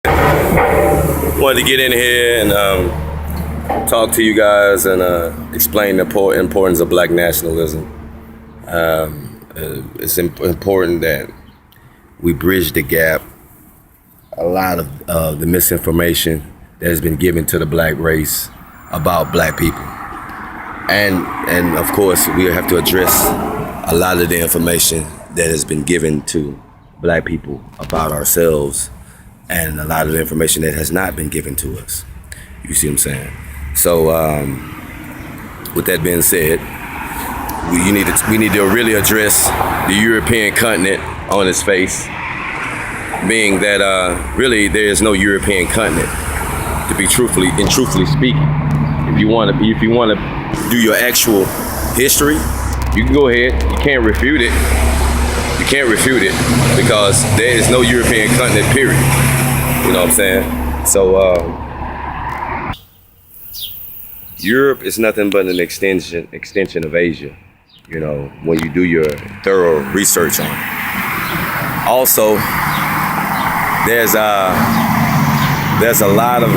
Wanted to get in here and talk to you guys and explain the importance of black nationalism. It's important that we bridge the gap. A lot of the misinformation that has been given to the black race about black people. And of course, we have to address a lot of the information that has been given to black people about ourselves and a lot of the information that has not been given to us. You see what I'm saying? So with that being said, we need to really address the European continent on its face, being that really there is no European continent, to be truthfully speaking. If you want to do your actual history, you can go ahead. You can't refute it. You can't refute it because there is no European continent, period. You know what I'm saying? So Europe is nothing but an extension of Asia, you know, when you do your thorough research on it. Also, there's a lot of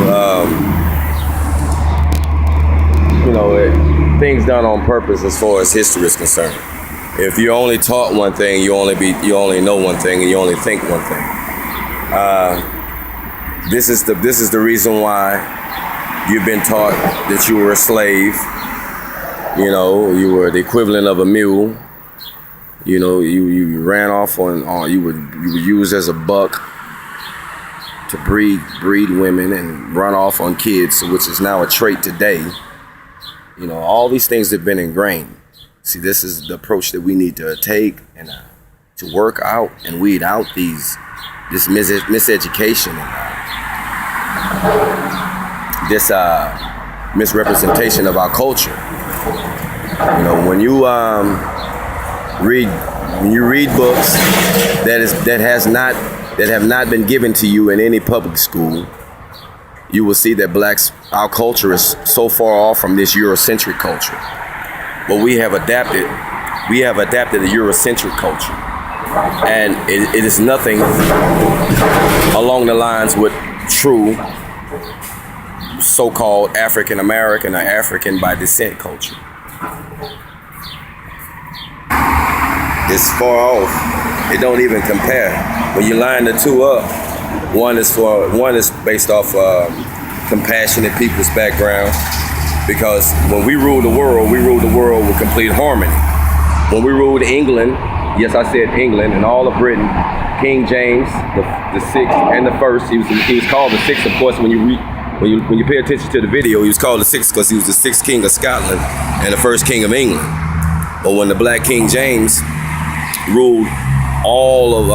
things done on purpose as far as history is concerned. If you're only taught one thing, you only know one thing, and you only think one thing. This is the reason why you've been taught that you were a slave. You know, you were the equivalent of a mule. You know, you ran off on you were used as a buck to breed women and run off on kids, which is now a trait today. You know, all these things have been ingrained. See, this is the approach that we need to take and to work out and weed out this miseducation and this misrepresentation of our culture. You know, when you read books that have not been given to you in any public school, you will see that our culture is so far off from this Eurocentric culture. But we have adapted a Eurocentric culture. And it is nothing along the lines with true so-called African American or African by descent culture. It's far off. It don't even compare. When you line the two up, one is based off compassionate people's background, because when we ruled the world with complete harmony. When we ruled England, yes, I said England and all of Britain, King James, the sixth and the first, he was called the sixth, of course. When you pay attention to the video, he was called the sixth because he was the sixth king of Scotland and the first king of England. But when the Black King James ruled all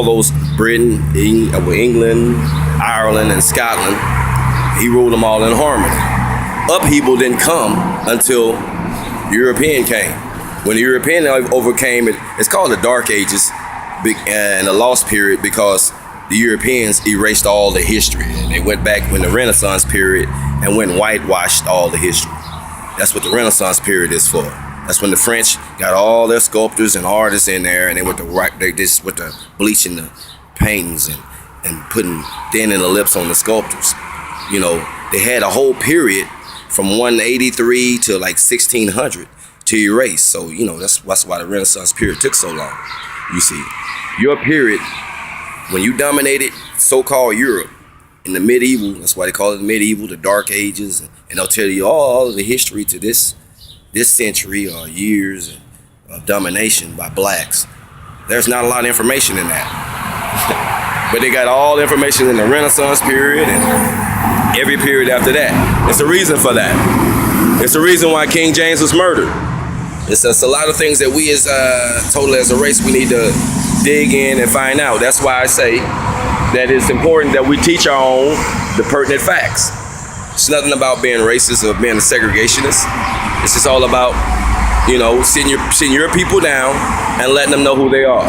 those Britain, England, Ireland, and Scotland, he ruled them all in harmony. Upheaval didn't come until European came. When the European overcame it, it's called the Dark Ages and the Lost Period, because the Europeans erased all the history. And they went back when the Renaissance period and went and whitewashed all the history. That's what the Renaissance period is for. That's when the French got all their sculptors and artists in there, and they went to bleaching the paintings and putting thinning the lips on the sculptors. You know, they had a whole period from 183 to like 1600 to erase. So, you know, that's why the Renaissance period took so long. You see, your period, when you dominated so-called Europe in the medieval, that's why they call it the medieval, the Dark Ages, and they'll tell you all of the history to this century or years of domination by blacks. There's not a lot of information in that. But they got all the information in the Renaissance period and every period after that. It's a reason for that. It's a reason why King James was murdered. It's a lot of things that we as a race, we need to dig in and find out. That's why I say that it's important that we teach our own the pertinent facts. It's nothing about being racist or being a segregationist. It's just all about, you know, sitting your people down and letting them know who they are.